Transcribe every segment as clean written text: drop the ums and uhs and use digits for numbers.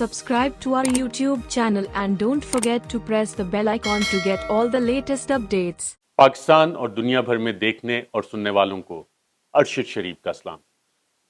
subscribe to our YouTube channel and don't forget to press the bell icon to get all the latest updates. Pakistan और दुनिया भर में देखने और सुनने वालों को अरशद शरीफ का सलाम।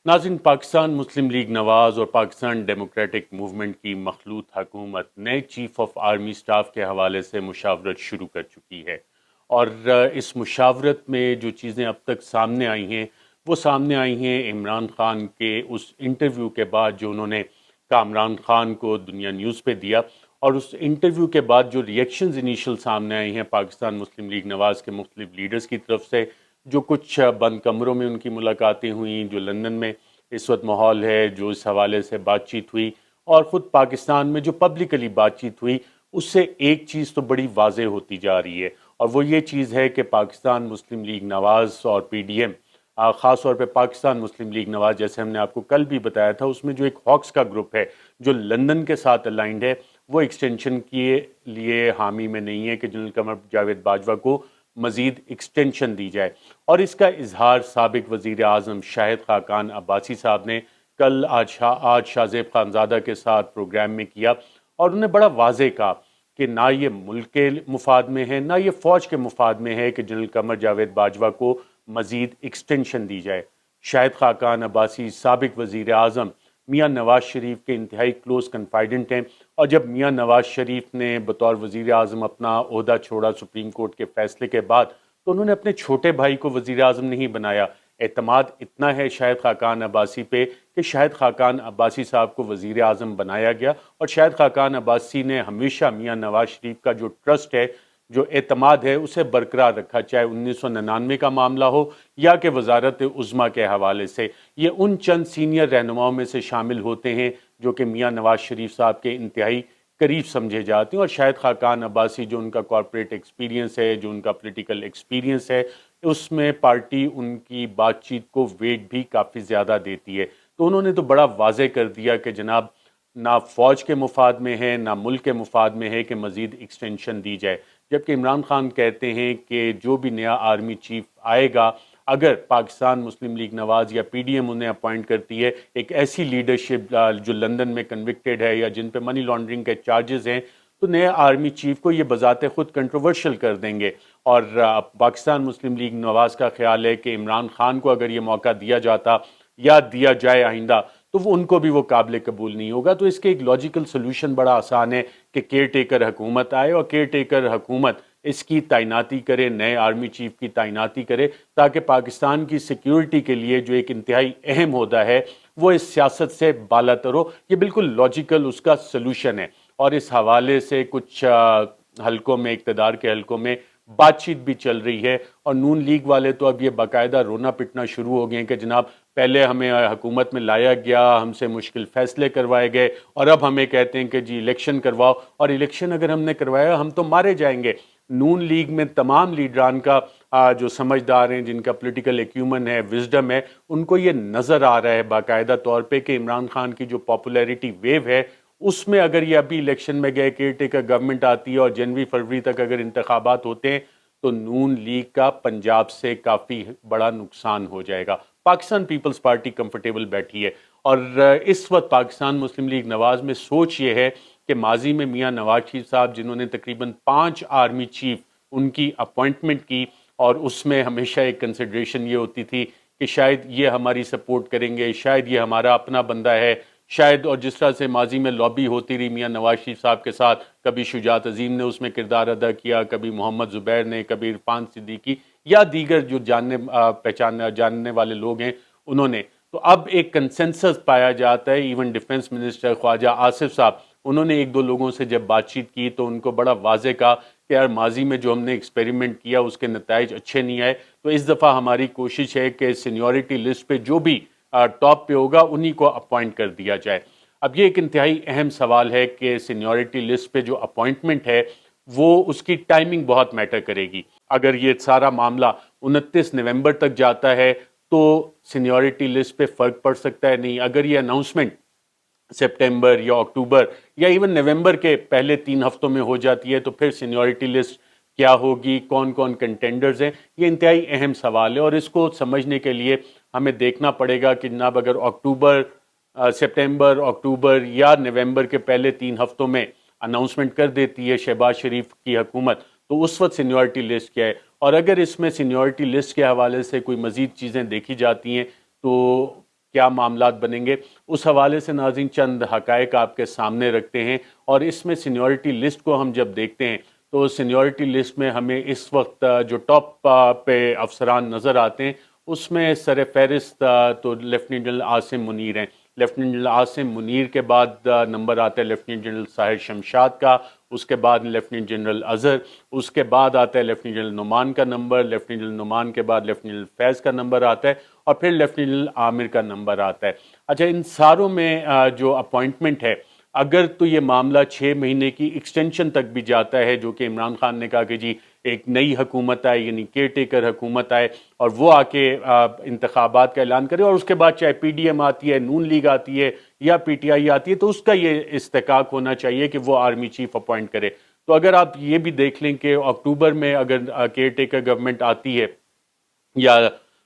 नाज़रीन, पाकिस्तान मुस्लिम लीग नवाज़ और पाकिस्तान डेमोक्रेटिक मूवमेंट की मखलूत हुकूमत नए चीफ ऑफ आर्मी स्टाफ के हवाले से मुशावरत शुरू कर चुकी है और इस मुशावरत में जो चीज़ें अब तक सामने आई हैं वो सामने आई हैं इमरान खान के उस इंटरव्यू के बाद जो उन्होंने कामरान खान को दुनिया न्यूज़ पे दिया, और उस इंटरव्यू के बाद जो रिएक्शंस इनिशियल सामने आई हैं पाकिस्तान मुस्लिम लीग नवाज़ के मुख्तलिफ लीडर्स की तरफ से, जो कुछ बंद कमरों में उनकी मुलाकातें हुई, जो लंदन में इस वक्त माहौल है, जो इस हवाले से बातचीत हुई और ख़ुद पाकिस्तान में जो पब्लिकली बातचीत हुई, उससे एक चीज़ तो बड़ी वाज़ेह होती जा रही है और वो ये चीज़ है कि पाकिस्तान मुस्लिम लीग नवाज़ और PDM, ख़ास तौर पे पाकिस्तान मुस्लिम लीग नवाज़, जैसे हमने आपको कल भी बताया था, उसमें जो एक हॉक्स का ग्रुप है जो लंदन के साथ अलाइंड है, वो एक्सटेंशन के लिए हामी में नहीं है कि जनरल कमर जावेद बाजवा को मज़ीद एक्सटेंशन दी जाए। और इसका इजहार साबिक वज़ीर आज़म शाहिद खाकान अब्बासी साहब ने कल आज शाहज़ेब खानज़ादा के साथ प्रोग्राम में किया और उन्होंने बड़ा वाज़ेह कहा कि ना ये मुल्क के मुफाद में है ना ये फ़ौज के मुफाद में है कि जनरल कमर जावेद बाजवा को मज़ीद एक्सटेंशन दी जाए। शाहिद खाकान अब्बासी साबिक वज़ीर आज़म मियाँ नवाज़ शरीफ के इंतहाई क्लोज कन्फाइडेंट हैं और जब मियाँ नवाज़ शरीफ ने बतौर वज़ीर आज़म अपना ओहदा छोड़ा सुप्रीम कोर्ट के फैसले के बाद, तो उन्होंने अपने छोटे भाई को वज़ीर आज़म नहीं बनाया। एतमाद इतना है शाहिद खाकान अब्बासी पे कि शाहिद खाकान अब्बासी साहब को वज़ीर आज़म बनाया गया और शाहिद खाकान अब्बासी ने हमेशा मियाँ नवाज़ शरीफ का जो ट्रस्ट है, जो एतमाद है, उसे बरकरार रखा, चाहे 1999 का मामला हो या कि वजारत उज़्मा के हवाले से। ये उन चंद सीनियर रहनुमाओं में से शामिल होते हैं जो कि मियाँ नवाज़ शरीफ साहब के इंतहाई करीब समझे जाते हैं और शाहिद खाकान अब्बासी जो उनका कॉर्पोरेट एक्सपीरियंस है, जो उनका पॉलिटिकल एक्सपीरियंस है, उसमें पार्टी उनकी बातचीत को वेट भी काफ़ी ज़्यादा देती है। तो उन्होंने तो बड़ा वाज़ेह कर दिया कि जनाब ना फ़ौज के मुफाद में है ना मुल्क के मुफाद में है कि मज़ीद एक्सटेंशन दी जाए। जबकि इमरान खान कहते हैं कि जो भी नया आर्मी चीफ आएगा, अगर पाकिस्तान मुस्लिम लीग नवाज़ या PDM उन्हें अपॉइंट करती है एक ऐसी लीडरशिप जो लंदन में कन्विक्टेड है या जिन पे मनी लॉन्ड्रिंग के चार्जेस हैं, तो नए आर्मी चीफ को ये बजाते खुद कंट्रोवर्शियल कर देंगे। और पाकिस्तान मुस्लिम लीग नवाज़ का ख्याल है कि इमरान खान को अगर ये मौका दिया जाता या दिया जाए आइंदा, तो वो उनको भी वो काबिल कबूल नहीं होगा। तो इसके एक लॉजिकल सोल्यूशन बड़ा आसान है कि केयर टेकर हुकूमत आए और केयर टेकर हुकूमत इसकी तैनाती करे, नए आर्मी चीफ की तैनाती करे, ताकि पाकिस्तान की सिक्योरिटी के लिए जो एक इंतहाई अहम होदा है वो इस सियासत से बालातर हो। ये बिल्कुल लॉजिकल उसका सोल्यूशन है और इस हवाले से कुछ हलकों में, इक़्तिदार के हलकों में बातचीत भी चल रही है और नून लीग वाले तो अब ये बाकायदा रोना पिटना शुरू हो गए हैं कि जनाब पहले हमें हुकूमत में लाया गया, हमसे मुश्किल फ़ैसले करवाए गए और अब हमें कहते हैं कि जी इलेक्शन करवाओ, और इलेक्शन अगर हमने करवाया हम तो मारे जाएंगे। नून लीग में तमाम लीडरान का जो समझदार हैं, जिनका पॉलिटिकल एक्यूमन है, विजडम है, उनको ये नज़र आ रहा है बाकायदा तौर पे कि इमरान खान की जो पॉपुलैरिटी वेव है उसमें अगर ये अभी इलेक्शन में गए, केयर टेकर गवर्नमेंट आती है और जनवरी फरवरी तक अगर इंतखाबात होते हैं तो नून लीग का पंजाब से काफ़ी बड़ा नुकसान हो जाएगा। पाकिस्तान पीपल्स पार्टी कंफर्टेबल बैठी है और इस वक्त पाकिस्तान मुस्लिम लीग नवाज़ में सोच ये है कि माजी में मियाँ नवाज शरीफ साहब जिन्होंने तकरीबन 5 आर्मी चीफ उनकी अपॉइंटमेंट की और उसमें हमेशा एक कंसिडरेशन ये होती थी कि शायद ये हमारी सपोर्ट करेंगे, शायद ये हमारा अपना बंदा है, शायद, और जिस तरह से माजी में लॉबी होती रही मियाँ नवाज शरीफ साहब के साथ, कभी शुजात अजीम ने उसमें किरदार अदा किया, कभी मोहम्मद ज़ुबैर ने, कभी इरफान सिद्दीकी या दीगर जो जानने वाले लोग हैं उन्होंने, तो अब एक कंसेंसस पाया जाता है। Even defence minister Khawaja Asif साहब, उन्होंने एक दो लोगों से जब बातचीत की तो उनको बड़ा वाज़ेह कहा कि यार माजी में जो हमने एक्सपेरिमेंट किया उसके नताइज अच्छे नहीं आए, तो इस दफ़ा हमारी कोशिश है कि सीनियरिटी लिस्ट पे जो भी टॉप पे होगा उन्हीं को अपॉइंट कर दिया जाए। अब ये एक इंतहाई अहम सवाल है कि सीनियरिटी लिस्ट पे जो अपॉइंटमेंट है वो उसकी टाइमिंग बहुत मैटर करेगी। अगर ये सारा मामला 29 नवंबर तक जाता है तो सीनियरिटी लिस्ट पे फ़र्क पड़ सकता है। नहीं, अगर ये अनाउंसमेंट सितंबर या अक्टूबर या इवन नवंबर के पहले 3 हफ्तों में हो जाती है तो फिर सीनियरिटी लिस्ट क्या होगी, कौन कौन कंटेंडर्स हैं, ये इंतहाई अहम सवाल है और इसको समझने के लिए हमें देखना पड़ेगा कि जनाब अगर अक्टूबर सितंबर, अक्टूबर या नवंबर के पहले 3 हफ्तों में अनाउंसमेंट कर देती है शहबाज शरीफ की हुकूमत, तो उस वक्त सीनियरिटी लिस्ट क्या है, और अगर इसमें सीनियरिटी लिस्ट के हवाले से कोई मज़ीद चीज़ें देखी जाती हैं तो क्या मामलात बनेंगे, उस हवाले से नाज़रीन चंद हक़ाइक़ आपके सामने रखते हैं। और इसमें सीनियरिटी लिस्ट को हम जब देखते हैं तो सीनियरिटी लिस्ट में हमें इस वक्त जो टॉप पे अफसरान नज़र आते हैं उसमें सर फहरिस्त तो लेफ्टिनेंट जनरल आसिम मुनीर हैं। लेफ्टिनेंट जनरल आसिम मुनीर के बाद नंबर आता है लेफ्टिनेंट जनरल साहिर शमशाद का, उसके बाद लेफ्टिनेंट जनरल अज़हर, उसके बाद आता है लेफ्टिनेंट जनरल नुमान का नंबर, लेफ्टिनेंट जनरल नुमान के बाद लेफ्टिनेंट जनरल फैज़ का नंबर आता है और फिर लेफ्टिनेंट जनरल आमिर का नंबर आता है। अच्छा, इन सारों में जो अपॉइंटमेंट है, अगर तो ये मामला 6 महीने की एक्सटेंशन तक भी जाता है, जो कि इमरान खान ने कहा कि जी एक नई हुकूमत आए, यानी केयर टेकर हुकूमत आए और वो आके इंतखाबात का ऐलान करे और उसके बाद चाहे पीडीएम आती है, नून लीग आती है या पीटीआई आती है, तो उसका ये इस्तेकाक होना चाहिए कि वो आर्मी चीफ अपॉइंट करे। तो अगर आप ये भी देख लें कि अक्टूबर में अगर केयर टेकर गवर्नमेंट आती है या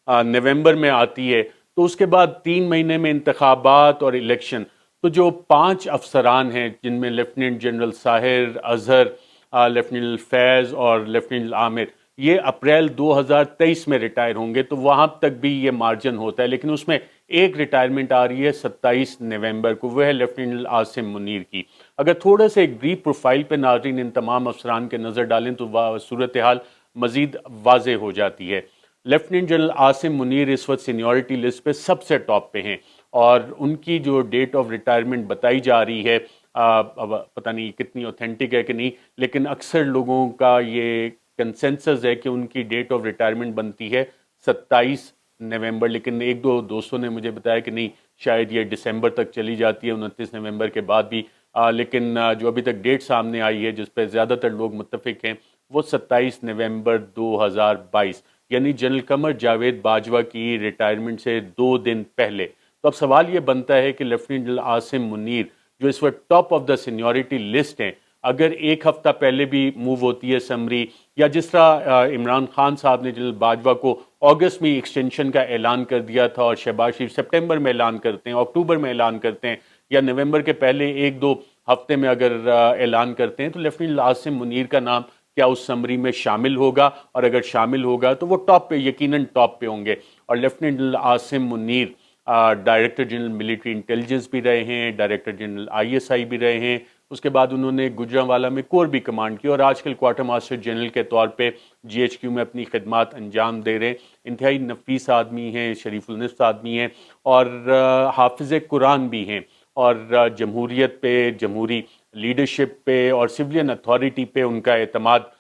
नवंबर में आती है, तो उसके बाद 3 महीने में इंतखाबात और इलेक्शन। तो जो 5 अफसरान हैं जिनमें lieutenant general Sahir, Azhar, lieutenant general Faiz और लेफ्टिनेंट जनरल आमिर, ये अप्रैल 2023 में रिटायर होंगे, तो वहाँ तक भी ये मार्जिन होता है। लेकिन उसमें एक रिटायरमेंट आ रही है 27 नवंबर को, वह है लेफ्टिनेंट जनरल आसिम मुनीर की। अगर थोड़ा सा एक ब्रीफ प्रोफाइल पे नाज़रीन इन तमाम अफसरान के नज़र डालें तो सूरत हाल मज़ीद वाज़े हो जाती है। लेफ्टिनेंट जनरल आसिम मुनीर इस वक्त सीनियरिटी लिस्ट पे सबसे टॉप पे हैं और उनकी जो डेट ऑफ रिटायरमेंट बताई जा रही है, अब पता नहीं कितनी ऑथेंटिक है कि नहीं, लेकिन अक्सर लोगों का ये कंसेंसस है कि उनकी डेट ऑफ रिटायरमेंट बनती है 27 नवंबर। लेकिन एक दो दोस्तों ने मुझे बताया कि नहीं, शायद ये दिसंबर तक चली जाती है, 29 नवंबर के बाद भी। लेकिन जो अभी तक डेट सामने आई है जिस पर ज़्यादातर लोग मुत्तफिक हैं, वो 27 नवंबर 2022, यानी जनरल कमर जावेद बाजवा की रिटायरमेंट से 2 दिन पहले। तो अब सवाल ये बनता है कि लेफ्टिनेंट जनरल आसिम मुनीर जो इस वक्त top of the seniority list हैं, अगर एक हफ्ता पहले भी मूव होती है समरी, या जिस तरह इमरान खान साहब ने जनरल बाजवा को अगस्त में एक्सटेंशन का ऐलान कर दिया था और शहबाज शरीफ सितंबर में ऐलान करते हैं, अक्टूबर में ऐलान करते हैं, या नवंबर के पहले 1-2 हफ्ते में अगर ऐलान करते हैं, तो लेफ्टिनेंट आसिम मुनीर का नाम क्या उस समरी में शामिल होगा, और अगर शामिल होगा तो वो टॉप पे, यकीनन टॉप पे होंगे। और lieutenant general Asim Munir director general military intelligence भी रहे हैं, डायरेक्टर जनरल आईएसआई भी रहे हैं, उसके बाद उन्होंने गुजरांवाला में कोर भी कमांड की और आजकल क्वार्टर मास्टर जनरल के तौर पे जीएचक्यू में अपनी खिदमत अंजाम दे रहे हैं। इंतहाई नफीस आदमी हैं, शरीफुल नफ्स आदमी हैं और हाफिज़ कुरान भी हैं, और जमहूरियत पे, जमहूरी लीडरशिप पे और सिविलियन अथॉरिटी पे उनका एतमाद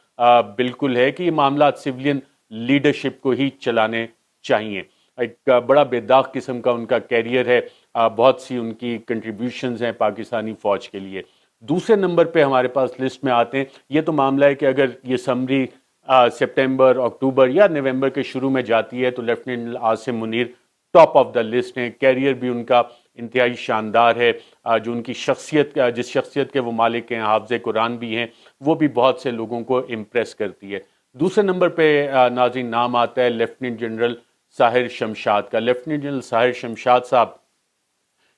बिल्कुल है कि ये मामला सिविलियन लीडरशिप को ही चलाने चाहिए। एक बड़ा बेदाग किस्म का उनका कैरियर है, बहुत सी उनकी कंट्रीब्यूशंस हैं पाकिस्तानी फ़ौज के लिए। दूसरे नंबर पे हमारे पास लिस्ट में आते हैं, ये तो मामला है कि अगर ये समरी सितंबर, अक्टूबर या नवंबर के शुरू में जाती है तो lieutenant Asim Munir top of the list हैं। कैरियर भी उनका इंतहाई शानदार है, जो उनकी शख्सियत, जिस शख्सियत के वो मालिक हैं, हाफ़िज़ कुरान भी हैं, वो भी बहुत से लोगों को इम्प्रेस करती है। दूसरे नंबर पे नाज़रीन नाम आता है लेफ्टिनेंट जनरल साहिर शमशाद का। लेफ्टिनेंट जनरल साहिर शमशाद साहब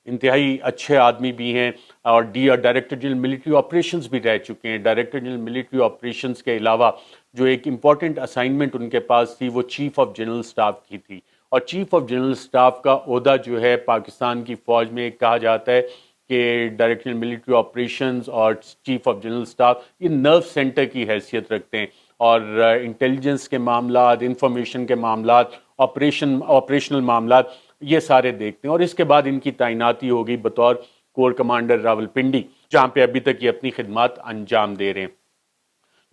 इंतहाई अच्छे आदमी भी हैं और डायरेक्टर जनरल मिलिट्री ऑपरेशंस भी रह चुके हैं। डायरेक्टर जनरल मिलिट्री ऑपरेशंस के अलावा जो एक इम्पॉर्टेंट असाइनमेंट उनके पास थी वो चीफ ऑफ जनरल स्टाफ की थी, और चीफ ऑफ जनरल स्टाफ का ओहदा जो है पाकिस्तान की फ़ौज में कहा जाता है कि डायरेक्टर मिलिट्री ऑपरेशंस और चीफ ऑफ जनरल स्टाफ ये नर्व सेंटर की हैसियत रखते हैं और इंटेलिजेंस के मामलात, इंफॉर्मेशन के मामलात, ऑपरेशनल मामलात ये सारे देखते हैं। और इसके बाद इनकी तैनाती हो गई बतौर कोर कमांडर रावलपिंडी, जहाँ पे अभी तक ये अपनी खिदमत अंजाम दे रहे हैं।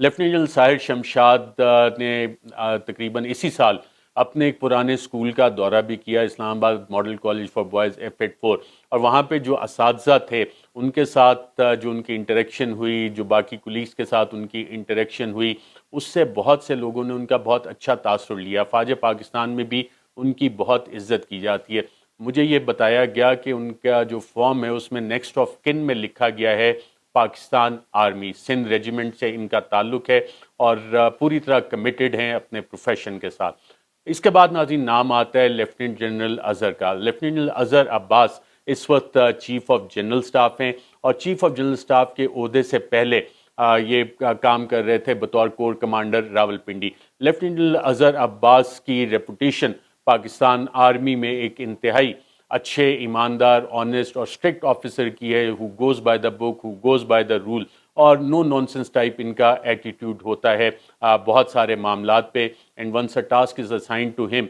लेफ्टिनेंट जनरल साहिर शमशाद ने तकरीबन इसी साल अपने एक पुराने स्कूल का दौरा भी किया, Islamabad model college for boys F84, और वहाँ पे जो असातिज़ा थे उनके साथ जो उनकी इंटरेक्शन हुई, जो बाकी कुलीग्स के साथ उनकी इंटरेक्शन हुई, उससे बहुत से लोगों ने उनका बहुत अच्छा तासुर लिया। फ़ौज पाकिस्तान में भी उनकी बहुत इज्जत की जाती है। मुझे ये बताया गया कि उनका जो फॉर्म है उसमें नेक्स्ट ऑफ किन में लिखा गया है पाकिस्तान आर्मी, सिंध रेजिमेंट से इनका ताल्लुक़ है और पूरी तरह कमिटेड हैं अपने प्रोफेशन के साथ। इसके बाद नाज़रीन नाम आता है लेफ्टिनेंट जनरल अज़हर का। लेफ्टिनेंट जनरल अज़हर अब्बास اس وقت چیف آف جنرل سٹاف ہیں، اور چیف آف جنرل سٹاف کے عہدے سے پہلے یہ کام کر رہے تھے بطور corps commander Rawalpindi. Lieutenant general Azhar Abbas کی ریپوٹیشن پاکستان آرمی میں ایک انتہائی اچھے، ایماندار، آنیسٹ اور اسٹرکٹ آفیسر کی ہے، who goes by the book, who goes by the rule, اور نو نانسنس ٹائپ ان کا ایٹیٹیوڈ ہوتا ہے بہت سارے معاملات پہ، and once a task is assigned to him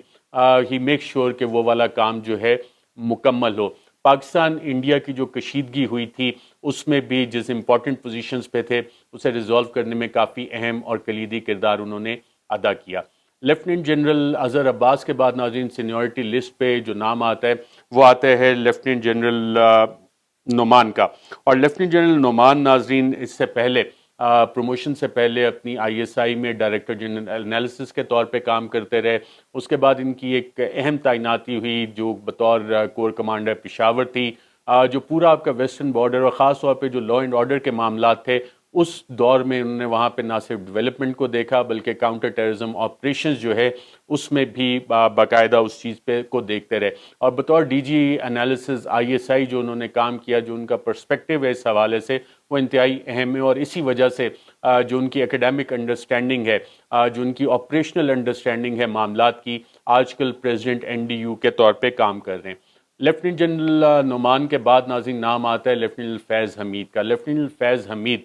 he make sure کہ وہ والا کام جو ہے مکمل ہو۔ پاکستان انڈیا کی جو کشیدگی ہوئی تھی اس میں بھی جس امپورٹنٹ پوزیشنز پہ تھے اسے ریزالو کرنے میں کافی اہم اور کلیدی کردار انہوں نے ادا کیا۔ لیفٹیننٹ جنرل اظہر عباس کے بعد ناظرین سینیورٹی لسٹ پہ جو نام آتا ہے وہ آتا ہے لیفٹیننٹ جنرل نعمان کا، اور لیفٹیننٹ جنرل نعمان ناظرین اس سے پہلے پروموشن سے پہلے اپنی آئی ایس آئی میں ڈائریکٹر جنرل انالیسس کے طور پہ کام کرتے رہے۔ اس کے بعد ان کی ایک اہم تعیناتی ہوئی جو بطور کور کمانڈر پشاور تھی، جو پورا آپ کا ویسٹرن بارڈر اور خاص طور پہ جو لا اینڈ آرڈر کے معاملات تھے اس دور میں انہوں نے وہاں پہ نہ صرف ڈیولپمنٹ کو دیکھا بلکہ کاؤنٹر ٹیررزم آپریشنز جو ہے اس میں بھی باقاعدہ اس چیز پہ کو دیکھتے رہے، اور بطور D G analysis I S I جو انہوں نے کام کیا، جو ان کا پرسپیکٹیو ہے اس حوالے سے وہ انتہائی اہم ہے، اور اسی وجہ سے جو ان کی اکیڈیمک انڈرسٹینڈنگ ہے، جو ان کی آپریشنل انڈرسٹینڈنگ ہے معاملات کی، آج کل پریزیڈنٹ این ڈی یو کے طور پہ کام کر رہے ہیں۔ لیفٹیننٹ جنرل نعمان کے بعد ناظرین نام آتا ہے لیفٹیننٹ فیض حمید کا۔ لیفٹیننٹ فیض حمید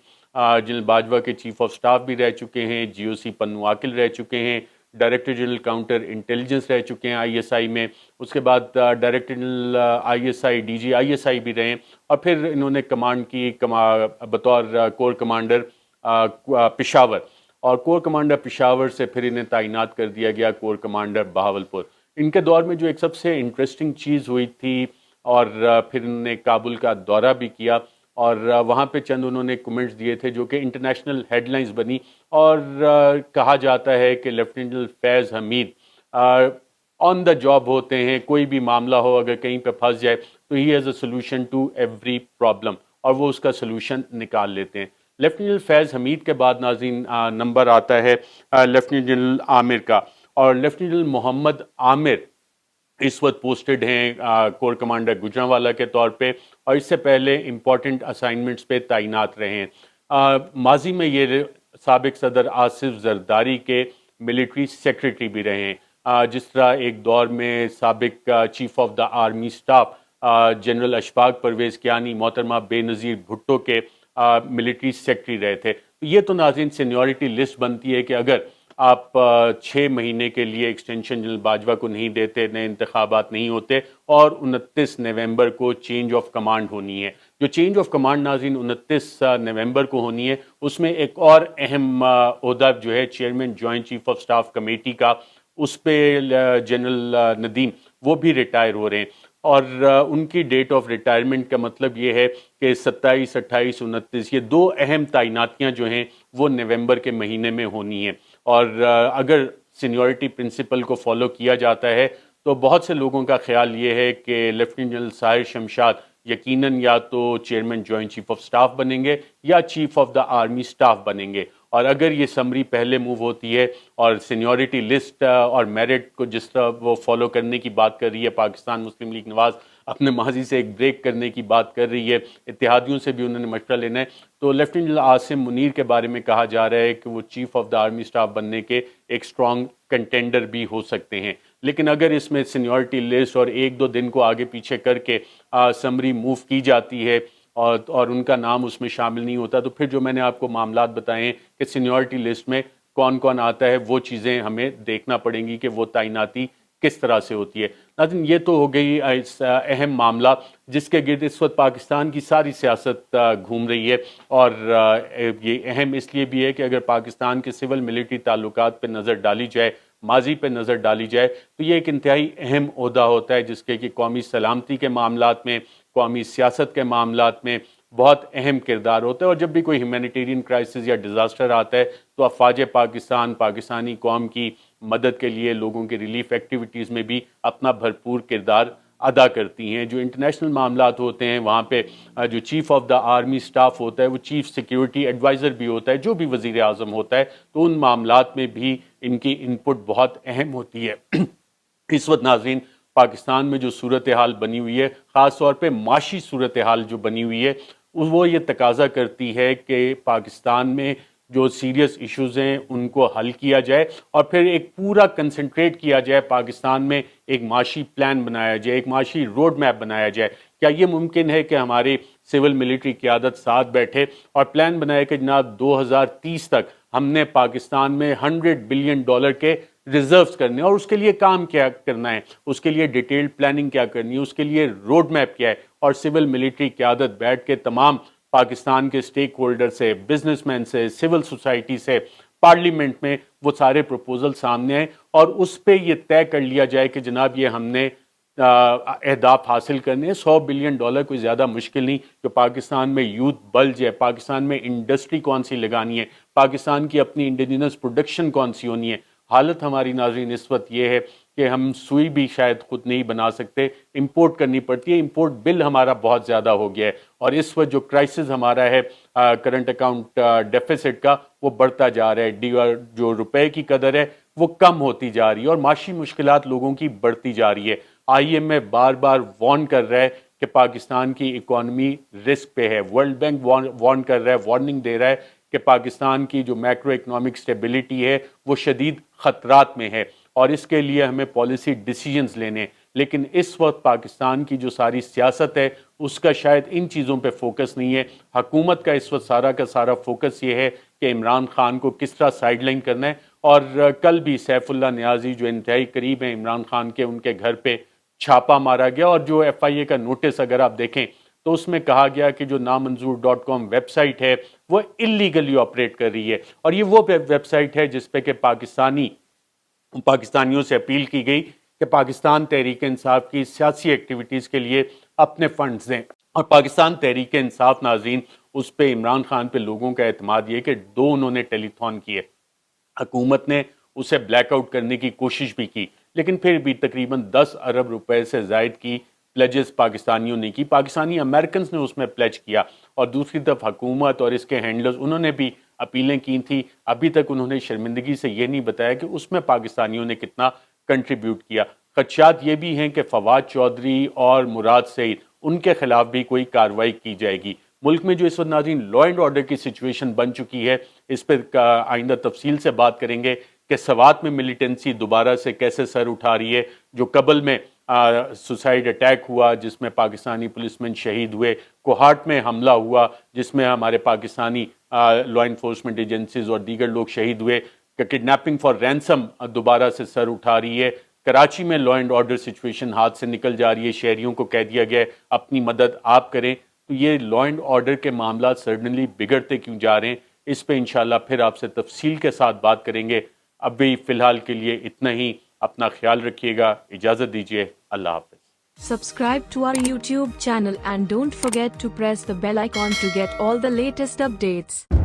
جنرل باجوہ کے چیف آف سٹاف بھی رہ چکے ہیں، جی او سی پنو عاقل رہ چکے ہیں، ڈائریکٹر جنرل کاؤنٹر انٹیلیجنس رہ چکے ہیں آئی ایس آئی میں، اس کے بعد director general I S I D G I S I بھی رہے ہیں، اور پھر انہوں نے کمانڈ کی بطور کور کمانڈر پشاور، اور کور کمانڈر پشاور سے پھر انہیں تعینات کر دیا گیا کور کمانڈر بہاولپور۔ ان کے دور میں جو ایک سب سے انٹرسٹنگ چیز ہوئی تھی، اور پھر انہوں نے کابل کا دورہ بھی کیا، اور وہاں پہ چند انہوں نے کمنٹس دیے تھے جو کہ انٹرنیشنل ہیڈ لائنز بنی، اور کہا جاتا ہے کہ lieutenant general Faiz Hameed on the job ہوتے ہیں، کوئی بھی معاملہ ہو اگر کہیں پہ پھنس جائے تو he has a solution to every problem, اور وہ اس کا سولوشن نکال لیتے ہیں۔ لیفٹیننٹ جنرل فیض حمید کے بعد ناظرین نمبر آتا ہے لیفٹیننٹ جنرل عامر کا، اور لیفٹیننٹ جنرل محمد عامر اس وقت پوسٹڈ ہیں کور کمانڈر گجرانوالہ کے طور پہ، اور اس سے پہلے امپورٹنٹ اسائنمنٹس پہ تعینات رہے ہیں۔ ماضی میں یہ سابق صدر آصف زرداری کے ملٹری سیکرٹری بھی رہے ہیں، جس طرح ایک دور میں سابق chief of the army staff general Ashfaq Parvez Kayani محترمہ بے نظیر بھٹو کے ملٹری سیکرٹری رہے تھے۔ یہ تو ناظرین سینیورٹی لسٹ بنتی ہے کہ اگر آپ 6 مہینے کے لیے ایکسٹینشن جنرل باجوہ کو نہیں دیتے، نئے انتخابات نہیں ہوتے، اور 29 نومبر کو چینج آف کمانڈ ہونی ہے۔ جو چینج آف کمانڈ ناظرین 29 نومبر کو ہونی ہے، اس میں ایک اور اہم عہدہ جو ہے chairman joint chief of staff committee کا، اس پہ جنرل ندیم وہ بھی ریٹائر ہو رہے ہیں، اور ان کی ڈیٹ آف ریٹائرمنٹ کا مطلب یہ ہے کہ 27، 28، 29 یہ 2 اہم تعیناتیاں جو ہیں وہ نومبر کے مہینے میں ہونی ہیں، اور اگر سینیورٹی پرنسپل کو فالو کیا جاتا ہے تو بہت سے لوگوں کا خیال یہ ہے کہ لیفٹیننٹ جنرل ساحر شمشاد یقیناً یا تو chairman joint chief of staff بنیں گے یا chief of the army staff بنیں گے، اور اگر یہ سمری پہلے موو ہوتی ہے اور سینیورٹی لسٹ اور میرٹ کو جس طرح وہ فالو کرنے کی بات کر رہی ہے، پاکستان مسلم لیگ نواز اپنے ماضی سے ایک بریک کرنے کی بات کر رہی ہے، اتحادیوں سے بھی انہوں نے مشورہ لینا ہے، تو لیفٹیننٹ جنرل عاصم منیر کے بارے میں کہا جا رہا ہے کہ وہ chief of the army staff بننے کے ایک سٹرونگ کنٹینڈر بھی ہو سکتے ہیں۔ لیکن اگر اس میں سینیورٹی لسٹ اور 1-2 دن کو آگے پیچھے کر کے سمری موو کی جاتی ہے اور ان کا نام اس میں شامل نہیں ہوتا، تو پھر جو میں نے آپ کو معاملات بتائے ہیں کہ سینیورٹی لسٹ میں کون کون آتا ہے، وہ چیزیں ہمیں دیکھنا پڑیں گی کہ وہ تعیناتی کس طرح سے ہوتی ہے۔ ناظرین یہ تو ہو گئی اہم معاملہ جس کے گرد اس وقت پاکستان کی ساری سیاست گھوم رہی ہے، اور یہ اہم اس لیے بھی ہے کہ اگر پاکستان کے سول ملٹری تعلقات پہ نظر ڈالی جائے، ماضی پہ نظر ڈالی جائے، تو یہ ایک انتہائی اہم عہدہ ہوتا ہے جس کے کہ قومی سلامتی کے معاملات میں، قومی سیاست کے معاملات میں بہت اہم کردار ہوتا ہے، اور جب بھی کوئی ہیومینیٹیرین کرائسس یا ڈیزاسٹر آتا ہے تو افواج پاکستان پاکستانی قوم کی مدد کے لیے لوگوں کی ریلیف ایکٹیویٹیز میں بھی اپنا بھرپور کردار ادا کرتی ہیں۔ جو انٹرنیشنل معاملات ہوتے ہیں وہاں پہ جو chief of the army staff ہوتا ہے وہ چیف سیکیورٹی ایڈوائزر بھی ہوتا ہے، جو بھی وزیر اعظم ہوتا ہے، تو ان معاملات میں بھی ان کی ان پٹ بہت اہم ہوتی ہے۔ اس وقت ناظرین پاکستان میں جو صورتحال بنی ہوئی ہے، خاص طور پہ معاشی صورتحال جو بنی ہوئی ہے، وہ یہ تقاضا کرتی ہے کہ پاکستان میں جو سیریس ایشوز ہیں ان کو حل کیا جائے اور پھر ایک پورا کنسنٹریٹ کیا جائے پاکستان میں، ایک معاشی پلان بنایا جائے، ایک معاشی روڈ میپ بنایا جائے۔ کیا یہ ممکن ہے کہ ہماری سول ملٹری قیادت ساتھ بیٹھے اور پلان بنائے کہ جناب 2030 تک ہم نے پاکستان میں $100 بلین کے ریزروز کرنے، اور اس کے لیے کام کیا کرنا ہے، اس کے لیے ڈیٹیلڈ پلاننگ کیا کرنی ہے، اس کے لیے روڈ میپ کیا ہے، اور سول ملٹری قیادت بیٹھ کے تمام پاکستان کے سٹیک ہولڈر سے، بزنس مین سے، سول سوسائٹی سے، پارلیمنٹ میں وہ سارے پروپوزل سامنے آئیں اور اس پہ یہ طے کر لیا جائے کہ جناب یہ ہم نے اہداف حاصل کرنے ہیں۔ $100 بلین کوئی زیادہ مشکل نہیں، جو پاکستان میں یوتھ بلج ہے، پاکستان میں انڈسٹری کون سی لگانی ہے، پاکستان کی اپنی انڈیجنس پروڈکشن کون سی ہونی ہے۔ حالت ہماری ناظرین اس وقت یہ ہے کہ ہم سوئی بھی شاید خود نہیں بنا سکتے، امپورٹ کرنی پڑتی ہے، امپورٹ بل ہمارا بہت زیادہ ہو گیا ہے، اور اس وقت جو کرائسس ہمارا ہے کرنٹ اکاؤنٹ ڈیفیسٹ کا، وہ بڑھتا جا رہا ہے، جو روپے کی قدر ہے وہ کم ہوتی جا رہی ہے، اور معاشی مشکلات لوگوں کی بڑھتی جا رہی ہے۔ IMF بار بار وارن کر رہا ہے کہ پاکستان کی اکانومی رسک پہ ہے، ورلڈ بینک وارن کر رہا ہے، وارننگ دے رہا ہے کہ پاکستان کی جو میکرو اکنامک سٹیبلٹی ہے وہ شدید خطرات میں ہے، اور اس کے لیے ہمیں پالیسی ڈیسیجنز لینے، لیکن اس وقت پاکستان کی جو ساری سیاست ہے اس کا شاید ان چیزوں پہ فوکس نہیں ہے۔ حکومت کا اس وقت سارا کا سارا فوکس یہ ہے کہ عمران خان کو کس طرح سائیڈ لائن کرنا ہے، اور کل بھی سیف اللہ نیازی جو انتہائی قریب ہیں عمران خان کے، ان کے گھر پہ چھاپا مارا گیا، اور جو FIA کا نوٹس اگر آپ دیکھیں تو اس میں کہا گیا کہ جو نامنظور.com ویب سائٹ ہے وہ اللیگلی آپریٹ کر رہی ہے، اور یہ وہ ویب سائٹ ہے جس پہ کہ پاکستانیوں سے اپیل کی گئی کہ پاکستان تحریک انصاف کی سیاسی ایکٹیویٹیز کے لیے اپنے فنڈز دیں، اور پاکستان تحریک انصاف ناظرین اس پہ عمران خان پہ لوگوں کا اعتماد یہ کہ انہوں نے ٹیلی تھون کیے، حکومت نے اسے بلیک آؤٹ کرنے کی کوشش بھی کی، لیکن پھر بھی تقریباً 10 ارب روپے سے زائد کی پلیجز پاکستانیوں نے کی، پاکستانی امریکنز نے اس میں پلیج کیا، اور دوسری طرف حکومت اور اس کے ہینڈلرز انہوں نے بھی اپیلیں کی تھیں، ابھی تک انہوں نے شرمندگی سے یہ نہیں بتایا کہ اس میں پاکستانیوں نے کتنا کنٹریبیوٹ کیا۔ خدشات یہ بھی ہیں کہ فواد چودھری اور مراد سعید ان کے خلاف بھی کوئی کارروائی کی جائے گی۔ ملک میں جو اس وقت ناظرین لا اینڈ آرڈر کی سچویشن بن چکی ہے، اس پہ آئندہ تفصیل سے بات کریں گے کہ سوات میں ملیٹنسی دوبارہ سے کیسے سر اٹھا رہی ہے، جو قبل میں سوسائڈ اٹیک ہوا جس میں پاکستانی پولیس مین شہید ہوئے، کوہاٹ میں حملہ ہوا جس میں ہمارے پاکستانی لا انفورسمنٹ ایجنسیز اور دیگر لوگ شہید ہوئے، کہ کڈنیپنگ فار رینسم دوبارہ سے سر اٹھا رہی ہے، کراچی میں لا اینڈ آرڈر سچویشن ہاتھ سے نکل جا رہی ہے، شہریوں کو کہہ دیا گیا ہے اپنی مدد آپ کریں، تو یہ لا اینڈ آرڈر کے معاملات سڈنلی بگڑتے کیوں جا رہے ہیں، اس پہ انشاءاللہ پھر آپ سے تفصیل کے ساتھ بات کریں گے۔ ابھی فی الحال کے لیے اتنا ہی، اپنا خیال رکھیے گا، اجازت دیجیے، اللہ حافظ۔ Subscribe to our YouTube channel and don't forget to press the bell icon to get all the latest updates.